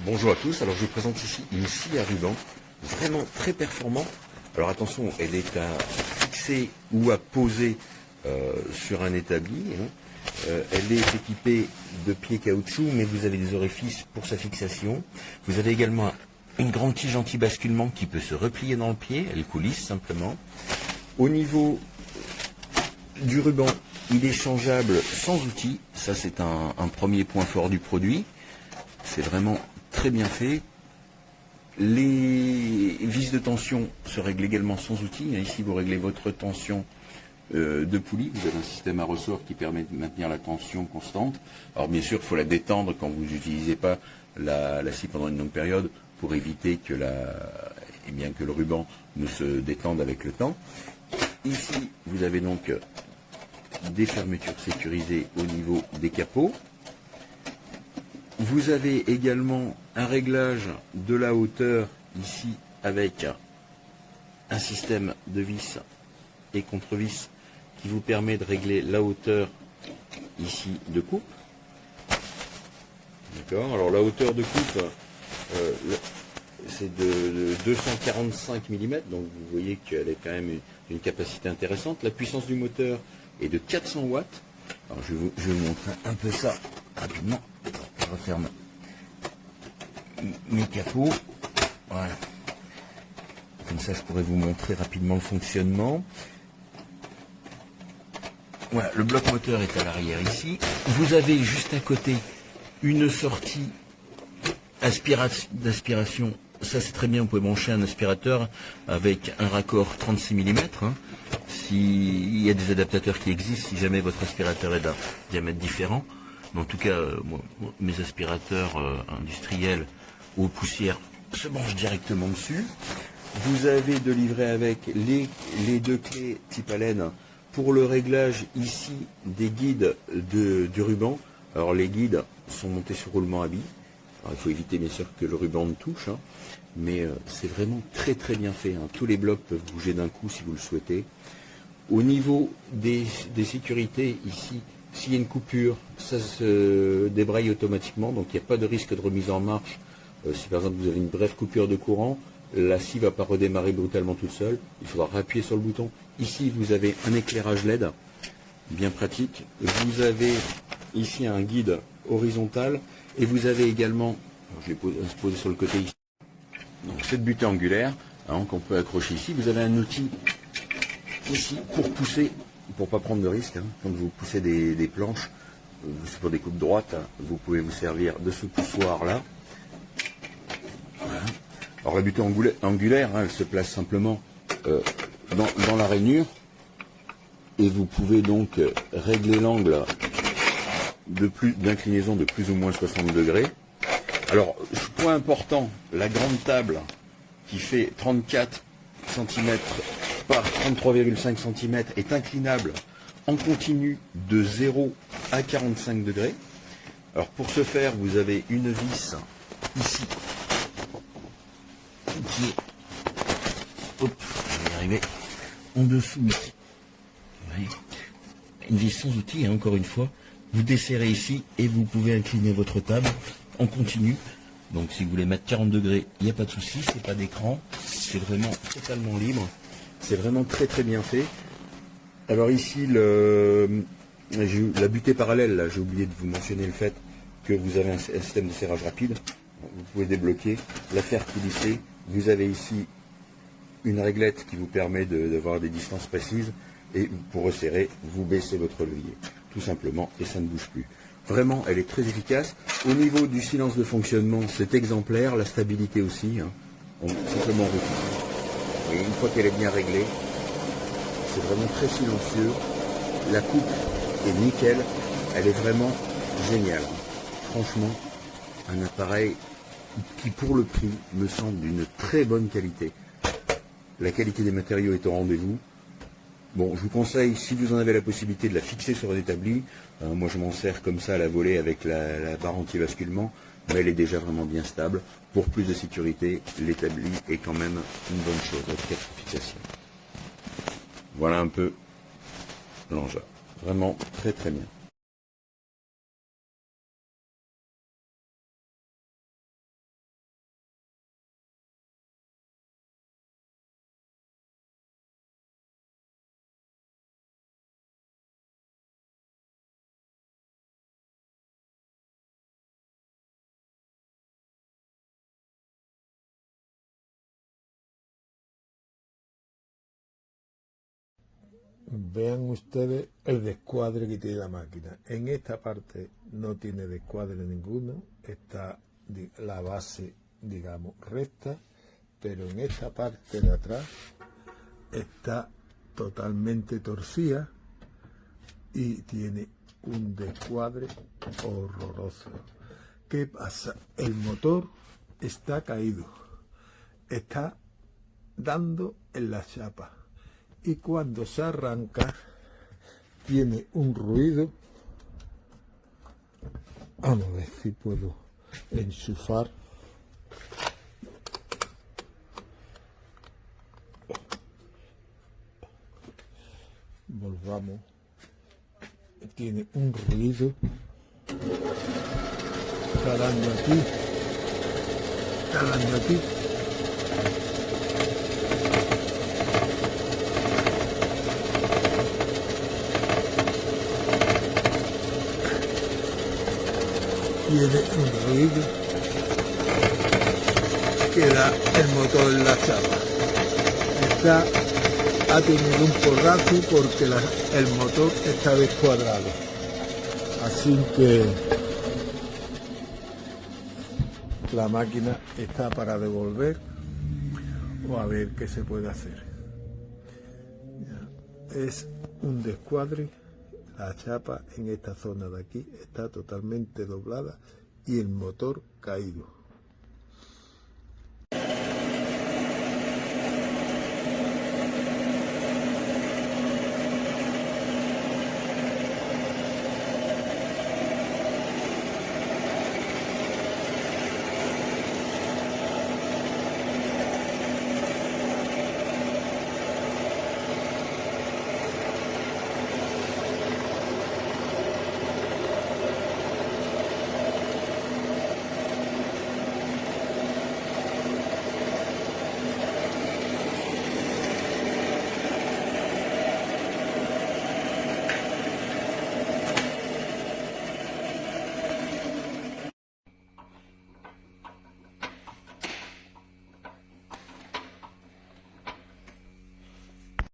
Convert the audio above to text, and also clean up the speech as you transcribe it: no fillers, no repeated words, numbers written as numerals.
Bonjour à tous, alors je vous présente ici une scie à ruban, vraiment très performante. Alors attention, elle est à fixer ou à poser sur un établi. Elle est équipée de pieds caoutchouc, mais vous avez des orifices pour sa fixation. Vous avez également une grande tige anti-basculement qui peut se replier dans le pied, elle coulisse simplement. Au niveau du ruban, il est changeable sans outil, ça c'est un premier point fort du produit. C'est vraiment très bien fait. Les vis de tension se règlent également sans outil. Ici, vous réglez votre tension de poulie. Vous avez un système à ressort qui permet de maintenir la tension constante. Alors bien sûr, il faut la détendre quand vous n'utilisez pas la scie pendant une longue période pour éviter que, que le ruban ne se détende avec le temps. Ici, vous avez donc des fermetures sécurisées au niveau des capots. Vous avez également un réglage de la hauteur ici avec un système de vis et contre-vis qui vous permet de régler la hauteur ici de coupe. D'accord. Alors la hauteur de coupe c'est de 245 mm, donc vous voyez qu'elle est quand même une capacité intéressante. La puissance du moteur est de 400 watts. Alors je vais vous montrer un peu ça rapidement. Je referme mes capots. Voilà. Comme ça, je pourrais vous montrer rapidement le fonctionnement. Voilà, le bloc moteur est à l'arrière ici. Vous avez juste à côté une sortie d'aspiration. Ça, c'est très bien. Vous pouvez brancher un aspirateur avec un raccord 36 mm. S'il y a des adaptateurs qui existent, si jamais votre aspirateur est d'un diamètre différent. Mais en tout cas, mes aspirateurs industriels aux poussières se branchent directement dessus. Vous avez de livret avec les deux clés type Allen pour le réglage ici des guides du ruban. Alors les guides sont montés sur roulement à billes. Alors, il faut éviter bien sûr que le ruban ne touche, mais c'est vraiment très très bien fait. Tous les blocs peuvent bouger d'un coup si vous le souhaitez. Au niveau des sécurités ici, s'il y a une coupure, ça se débraye automatiquement, donc il n'y a pas de risque de remise en marche. Si par exemple vous avez une brève coupure de courant, la scie ne va pas redémarrer brutalement toute seule, il faudra appuyer sur le bouton. Ici vous avez un éclairage LED, bien pratique. Vous avez ici un guide horizontal, et vous avez également, je l'ai posé sur le côté ici, donc cette butée angulaire qu'on peut accrocher ici. Vous avez un outil ici pour pousser, pour pas prendre de risque, quand vous poussez des planches, c'est pour des coupes droites, vous pouvez vous servir de ce poussoir là. Voilà. Alors la butée angulaire, elle se place simplement dans la rainure, et vous pouvez donc régler l'angle d'inclinaison de plus ou moins 60 degrés. Alors, point important, la grande table qui fait 34 cm par 33,5 cm est inclinable en continu de 0 à 45 degrés. Alors pour ce faire, vous avez une vis ici qui est, hop, je vais y arriver, en dessous ici. Une vis sans outil, encore une fois. Vous desserrez ici et vous pouvez incliner votre table en continu. Donc si vous voulez mettre 40 degrés, il n'y a pas de souci, c'est pas d'écran, c'est vraiment totalement libre. C'est vraiment très très bien fait. Alors ici, la butée parallèle, là, j'ai oublié de vous mentionner le fait que vous avez un système de serrage rapide. Vous pouvez débloquer, la faire coulisser. Vous avez ici une réglette qui vous permet d'avoir des distances précises. Et pour resserrer, vous baissez votre levier, tout simplement, et ça ne bouge plus. Vraiment, elle est très efficace. Au niveau du silence de fonctionnement, c'est exemplaire, la stabilité aussi. On peut simplement recouper. Et une fois qu'elle est bien réglée, c'est vraiment très silencieux. La coupe est nickel, elle est vraiment géniale. Franchement, un appareil qui, pour le prix, me semble d'une très bonne qualité. La qualité des matériaux est au rendez-vous. Bon, je vous conseille, si vous en avez la possibilité, de la fixer sur un établi. Moi, je m'en sers comme ça à la volée avec la barre anti-basculement, mais elle est déjà vraiment bien stable. Pour plus de sécurité, l'établi est quand même une bonne chose, avec 4 fixations. Voilà un peu l'engin. Vraiment très très bien. Vean ustedes el descuadre que tiene la máquina. En esta parte no tiene descuadre ninguno, está la base, digamos, recta, pero en esta parte de atrás está totalmente torcida y tiene un descuadre horroroso. ¿Qué pasa? El motor está caído, está dando en la chapa, y cuando se arranca tiene un ruido. Vamos a ver si puedo enchufar. Volvamos. Tiene un ruido. Está dando aquí. Está dando aquí. Tiene un ruido que da el motor en la chapa. Ha tenido un porrazo porque el motor está descuadrado. Así que la máquina está para devolver o a ver qué se puede hacer. Es un descuadre. La chapa en esta zona de aquí está totalmente doblada y el motor caído.